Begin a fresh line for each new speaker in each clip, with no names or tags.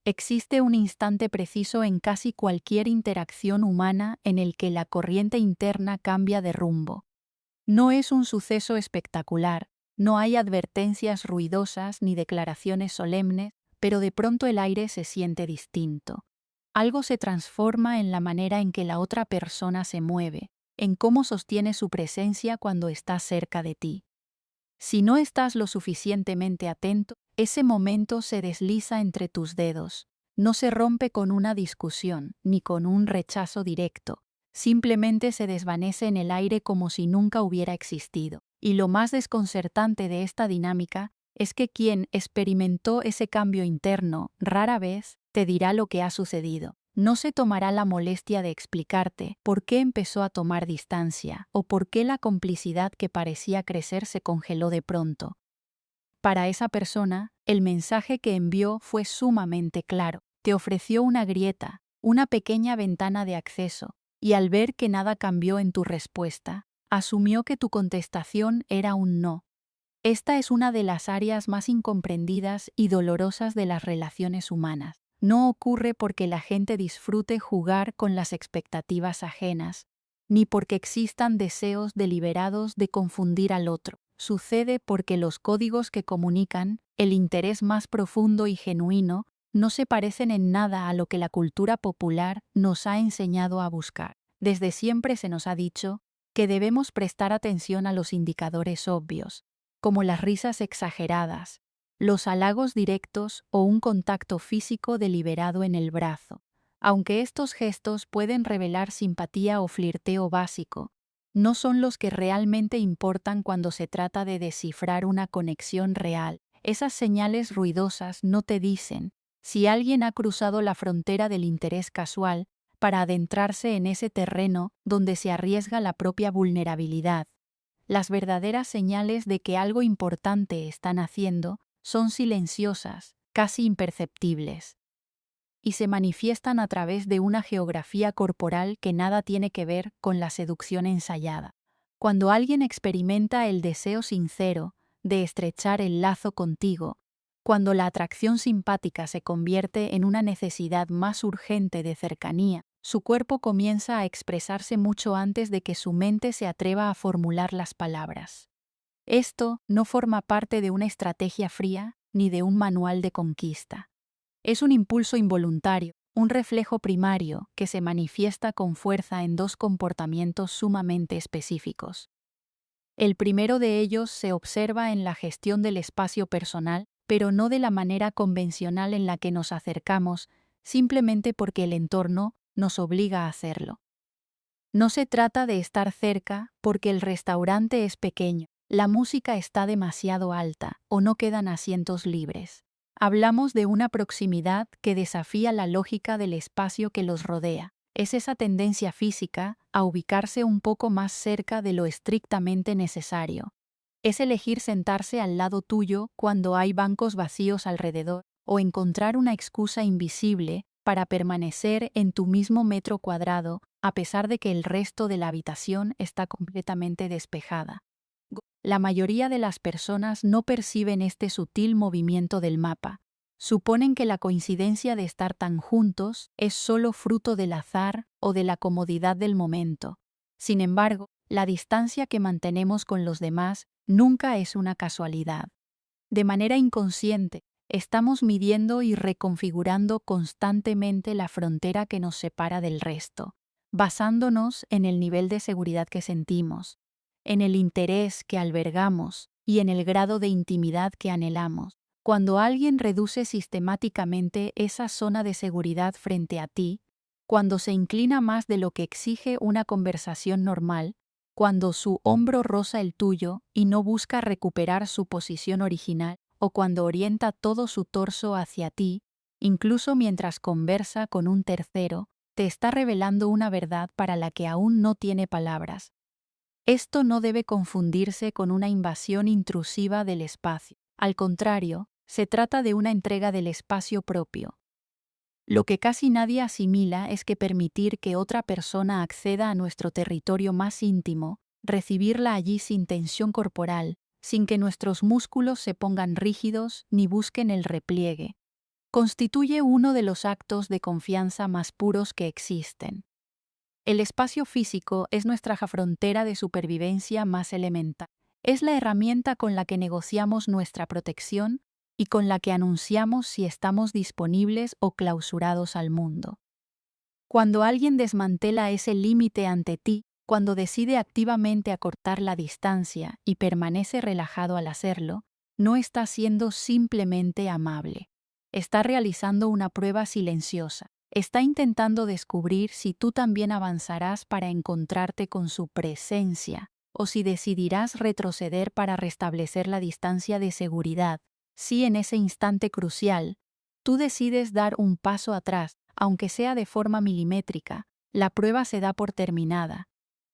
Existe un instante preciso en casi cualquier interacción humana en el que la corriente interna cambia de rumbo. No es un suceso espectacular, no hay advertencias ruidosas ni declaraciones solemnes, pero de pronto el aire se siente distinto. Algo se transforma en la manera en que la otra persona se mueve, en cómo sostiene su presencia cuando está cerca de ti. Si no estás lo suficientemente atento, ese momento se desliza entre tus dedos. No se rompe con una discusión, ni con un rechazo directo. Simplemente se desvanece en el aire como si nunca hubiera existido. Y lo más desconcertante de esta dinámica es que quien experimentó ese cambio interno rara vez te dirá lo que ha sucedido. No se tomará la molestia de explicarte por qué empezó a tomar distancia o por qué la complicidad que parecía crecer se congeló de pronto. Para esa persona, el mensaje que envió fue sumamente claro. Te ofreció una grieta, una pequeña ventana de acceso, y al ver que nada cambió en tu respuesta, asumió que tu contestación era un no. Esta es una de las áreas más incomprendidas y dolorosas de las relaciones humanas. No ocurre porque la gente disfrute jugar con las expectativas ajenas, ni porque existan deseos deliberados de confundir al otro. Sucede porque los códigos que comunican, el interés más profundo y genuino, no se parecen en nada a lo que la cultura popular nos ha enseñado a buscar. Desde siempre se nos ha dicho que debemos prestar atención a los indicadores obvios, como las risas exageradas, los halagos directos o un contacto físico deliberado en el brazo. Aunque estos gestos pueden revelar simpatía o flirteo básico, no son los que realmente importan cuando se trata de descifrar una conexión real. Esas señales ruidosas no te dicen si alguien ha cruzado la frontera del interés casual para adentrarse en ese terreno donde se arriesga la propia vulnerabilidad. Las verdaderas señales de que algo importante están haciendo son silenciosas, casi imperceptibles, y se manifiestan a través de una geografía corporal que nada tiene que ver con la seducción ensayada. Cuando alguien experimenta el deseo sincero de estrechar el lazo contigo, cuando la atracción simpática se convierte en una necesidad más urgente de cercanía, su cuerpo comienza a expresarse mucho antes de que su mente se atreva a formular las palabras. Esto no forma parte de una estrategia fría ni de un manual de conquista. Es un impulso involuntario, un reflejo primario que se manifiesta con fuerza en dos comportamientos sumamente específicos. El primero de ellos se observa en la gestión del espacio personal, pero no de la manera convencional en la que nos acercamos, simplemente porque el entorno nos obliga a hacerlo. No se trata de estar cerca porque el restaurante es pequeño, la música está demasiado alta o no quedan asientos libres. Hablamos de una proximidad que desafía la lógica del espacio que los rodea. Es esa tendencia física a ubicarse un poco más cerca de lo estrictamente necesario. Es elegir sentarse al lado tuyo cuando hay bancos vacíos alrededor, o encontrar una excusa invisible para permanecer en tu mismo metro cuadrado a pesar de que el resto de la habitación está completamente despejada. La mayoría de las personas no perciben este sutil movimiento del mapa. Suponen que la coincidencia de estar tan juntos es solo fruto del azar o de la comodidad del momento. Sin embargo, la distancia que mantenemos con los demás nunca es una casualidad. De manera inconsciente, estamos midiendo y reconfigurando constantemente la frontera que nos separa del resto, basándonos en el nivel de seguridad que sentimos, en el interés que albergamos y en el grado de intimidad que anhelamos. Cuando alguien reduce sistemáticamente esa zona de seguridad frente a ti, cuando se inclina más de lo que exige una conversación normal, cuando su hombro roza el tuyo y no busca recuperar su posición original, o cuando orienta todo su torso hacia ti, incluso mientras conversa con un tercero, te está revelando una verdad para la que aún no tiene palabras. Esto no debe confundirse con una invasión intrusiva del espacio. Al contrario, se trata de una entrega del espacio propio. Lo que casi nadie asimila es que permitir que otra persona acceda a nuestro territorio más íntimo, recibirla allí sin tensión corporal, sin que nuestros músculos se pongan rígidos ni busquen el repliegue, constituye uno de los actos de confianza más puros que existen. El espacio físico es nuestra frontera de supervivencia más elemental. Es la herramienta con la que negociamos nuestra protección y con la que anunciamos si estamos disponibles o clausurados al mundo. Cuando alguien desmantela ese límite ante ti, cuando decide activamente acortar la distancia y permanece relajado al hacerlo, no está siendo simplemente amable. Está realizando una prueba silenciosa. Está intentando descubrir si tú también avanzarás para encontrarte con su presencia, o si decidirás retroceder para restablecer la distancia de seguridad. Si en ese instante crucial, tú decides dar un paso atrás, aunque sea de forma milimétrica, la prueba se da por terminada.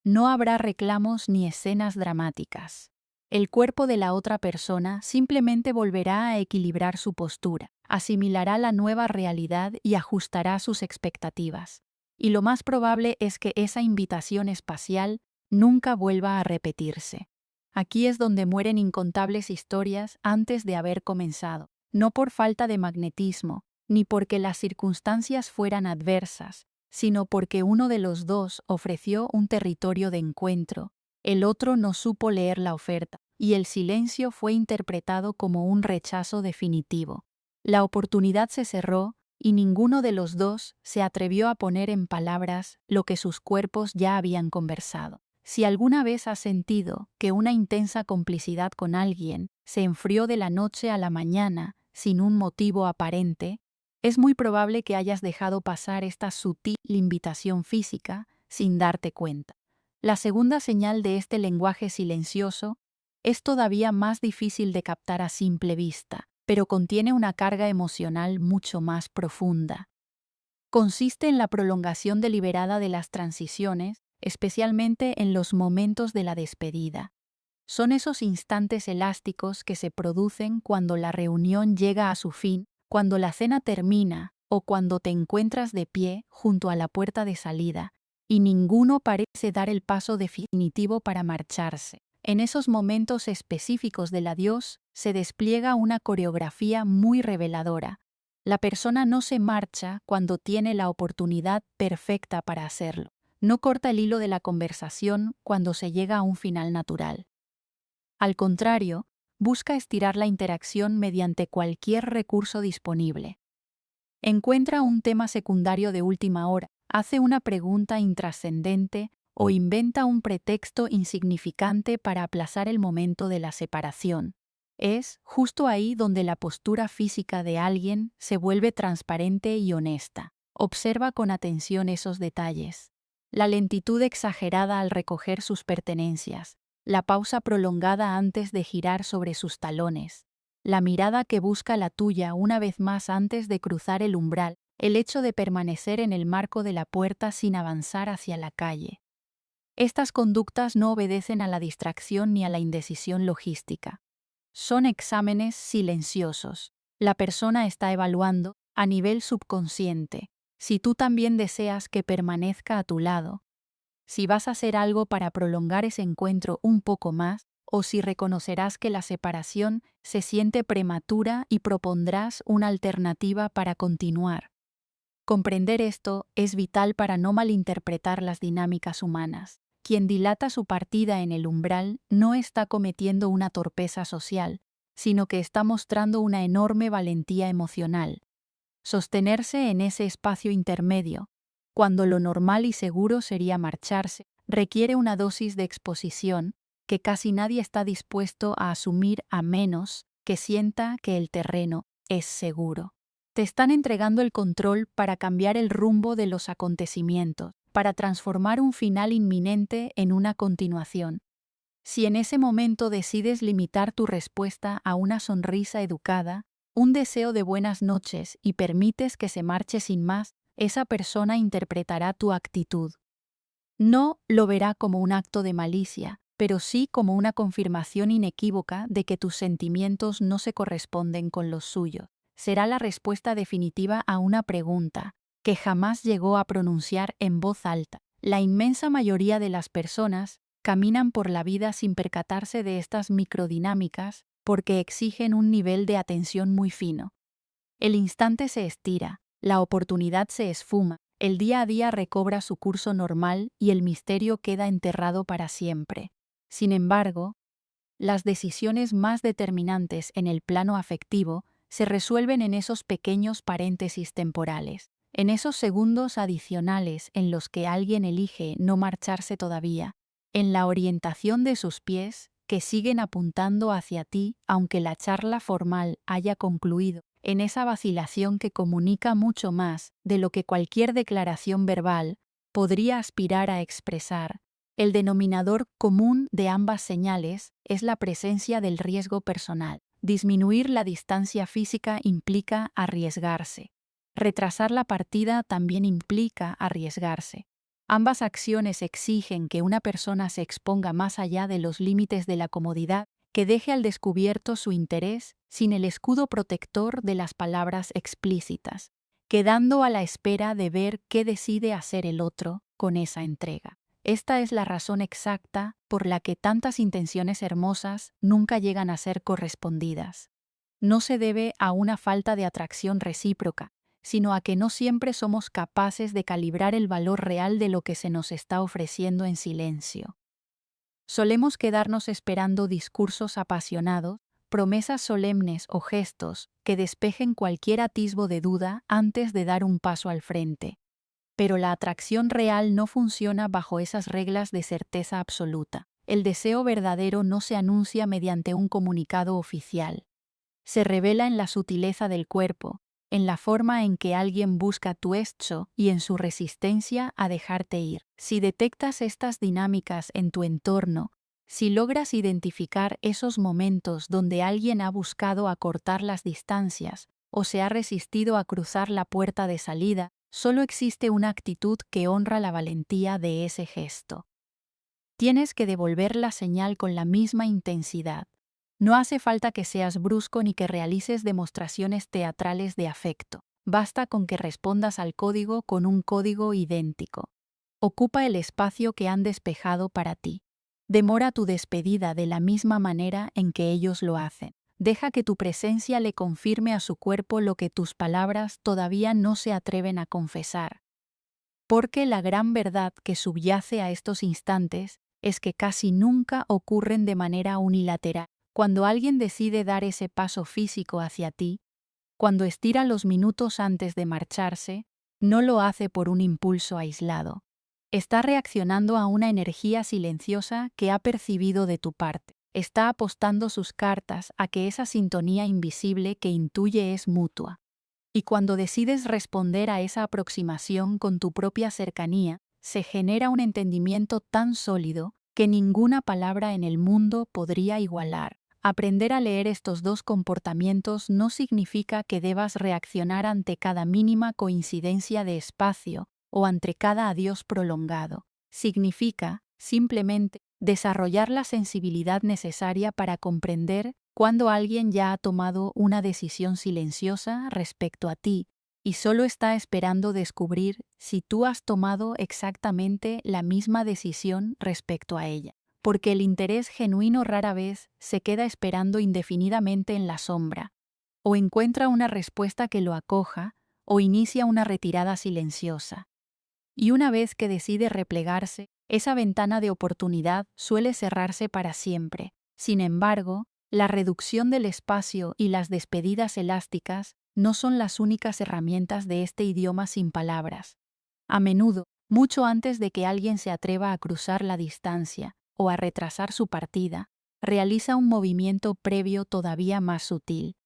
No habrá reclamos ni escenas dramáticas. El cuerpo de la otra persona simplemente volverá a equilibrar su postura, asimilará la nueva realidad y ajustará sus expectativas. Y lo más probable es que esa invitación espacial nunca vuelva a repetirse. Aquí es donde mueren incontables historias antes de haber comenzado, no por falta de magnetismo, ni porque las circunstancias fueran adversas, sino porque uno de los dos ofreció un territorio de encuentro, el otro no supo leer la oferta, y el silencio fue interpretado como un rechazo definitivo. La oportunidad se cerró y ninguno de los dos se atrevió a poner en palabras lo que sus cuerpos ya habían conversado. Si alguna vez has sentido que una intensa complicidad con alguien se enfrió de la noche a la mañana sin un motivo aparente, es muy probable que hayas dejado pasar esta sutil invitación física sin darte cuenta. La segunda señal de este lenguaje silencioso es todavía más difícil de captar a simple vista, pero contiene una carga emocional mucho más profunda. Consiste en la prolongación deliberada de las transiciones, especialmente en los momentos de la despedida. Son esos instantes elásticos que se producen cuando la reunión llega a su fin, cuando la cena termina o cuando te encuentras de pie junto a la puerta de salida, y ninguno parece dar el paso definitivo para marcharse. En esos momentos específicos del adiós se despliega una coreografía muy reveladora. La persona no se marcha cuando tiene la oportunidad perfecta para hacerlo. No corta el hilo de la conversación cuando se llega a un final natural. Al contrario, busca estirar la interacción mediante cualquier recurso disponible. Encuentra un tema secundario de última hora, hace una pregunta intrascendente o inventa un pretexto insignificante para aplazar el momento de la separación. Es justo ahí donde la postura física de alguien se vuelve transparente y honesta. Observa con atención esos detalles. La lentitud exagerada al recoger sus pertenencias, la pausa prolongada antes de girar sobre sus talones, la mirada que busca la tuya una vez más antes de cruzar el umbral, el hecho de permanecer en el marco de la puerta sin avanzar hacia la calle. Estas conductas no obedecen a la distracción ni a la indecisión logística. Son exámenes silenciosos. La persona está evaluando, a nivel subconsciente, si tú también deseas que permanezca a tu lado, si vas a hacer algo para prolongar ese encuentro un poco más, o si reconocerás que la separación se siente prematura y propondrás una alternativa para continuar. Comprender esto es vital para no malinterpretar las dinámicas humanas. Quien dilata su partida en el umbral no está cometiendo una torpeza social, sino que está mostrando una enorme valentía emocional. Sostenerse en ese espacio intermedio, cuando lo normal y seguro sería marcharse, requiere una dosis de exposición que casi nadie está dispuesto a asumir a menos que sienta que el terreno es seguro. Te están entregando el control para cambiar el rumbo de los acontecimientos, para transformar un final inminente en una continuación. Si en ese momento decides limitar tu respuesta a una sonrisa educada, un deseo de buenas noches y permites que se marche sin más, esa persona interpretará tu actitud. No lo verá como un acto de malicia, pero sí como una confirmación inequívoca de que tus sentimientos no se corresponden con los suyos. Será la respuesta definitiva a una pregunta que jamás llegó a pronunciar en voz alta. La inmensa mayoría de las personas caminan por la vida sin percatarse de estas microdinámicas porque exigen un nivel de atención muy fino. El instante se estira, la oportunidad se esfuma, el día a día recobra su curso normal y el misterio queda enterrado para siempre. Sin embargo, las decisiones más determinantes en el plano afectivo se resuelven en esos pequeños paréntesis temporales, en esos segundos adicionales en los que alguien elige no marcharse todavía, en la orientación de sus pies que siguen apuntando hacia ti aunque la charla formal haya concluido, en esa vacilación que comunica mucho más de lo que cualquier declaración verbal podría aspirar a expresar. El denominador común de ambas señales es la presencia del riesgo personal. Disminuir la distancia física implica arriesgarse. Retrasar la partida también implica arriesgarse. Ambas acciones exigen que una persona se exponga más allá de los límites de la comodidad, que deje al descubierto su interés sin el escudo protector de las palabras explícitas, quedando a la espera de ver qué decide hacer el otro con esa entrega. Esta es la razón exacta por la que tantas intenciones hermosas nunca llegan a ser correspondidas. No se debe a una falta de atracción recíproca, sino a que no siempre somos capaces de calibrar el valor real de lo que se nos está ofreciendo en silencio. Solemos quedarnos esperando discursos apasionados, promesas solemnes o gestos que despejen cualquier atisbo de duda antes de dar un paso al frente. Pero la atracción real no funciona bajo esas reglas de certeza absoluta. El deseo verdadero no se anuncia mediante un comunicado oficial. Se revela en la sutileza del cuerpo, en la forma en que alguien busca tu hecho y en su resistencia a dejarte ir. Si detectas estas dinámicas en tu entorno, si logras identificar esos momentos donde alguien ha buscado acortar las distancias o se ha resistido a cruzar la puerta de salida, solo existe una actitud que honra la valentía de ese gesto. Tienes que devolver la señal con la misma intensidad. No hace falta que seas brusco ni que realices demostraciones teatrales de afecto. Basta con que respondas al código con un código idéntico. Ocupa el espacio que han despejado para ti. Demora tu despedida de la misma manera en que ellos lo hacen. Deja que tu presencia le confirme a su cuerpo lo que tus palabras todavía no se atreven a confesar. Porque la gran verdad que subyace a estos instantes es que casi nunca ocurren de manera unilateral. Cuando alguien decide dar ese paso físico hacia ti, cuando estira los minutos antes de marcharse, no lo hace por un impulso aislado. Está reaccionando a una energía silenciosa que ha percibido de tu parte. Está apostando sus cartas a que esa sintonía invisible que intuye es mutua. Y cuando decides responder a esa aproximación con tu propia cercanía, se genera un entendimiento tan sólido que ninguna palabra en el mundo podría igualar. Aprender a leer estos dos comportamientos no significa que debas reaccionar ante cada mínima coincidencia de espacio o ante cada adiós prolongado. Significa, simplemente, desarrollar la sensibilidad necesaria para comprender cuando alguien ya ha tomado una decisión silenciosa respecto a ti y solo está esperando descubrir si tú has tomado exactamente la misma decisión respecto a ella. Porque el interés genuino rara vez se queda esperando indefinidamente en la sombra, o encuentra una respuesta que lo acoja, o inicia una retirada silenciosa. Y una vez que decide replegarse, esa ventana de oportunidad suele cerrarse para siempre. Sin embargo, la reducción del espacio y las despedidas elásticas no son las únicas herramientas de este idioma sin palabras. A menudo, mucho antes de que alguien se atreva a cruzar la distancia o a retrasar su partida, realiza un movimiento previo todavía más sutil.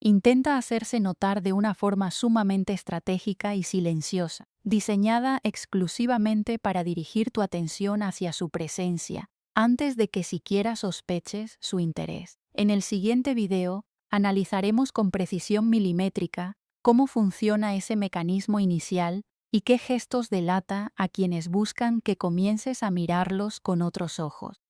Intenta hacerse notar de una forma sumamente estratégica y silenciosa, diseñada exclusivamente para dirigir tu atención hacia su presencia, antes de que siquiera sospeches su interés. En el siguiente video, analizaremos con precisión milimétrica cómo funciona ese mecanismo inicial y qué gestos delata a quienes buscan que comiences a mirarlos con otros ojos.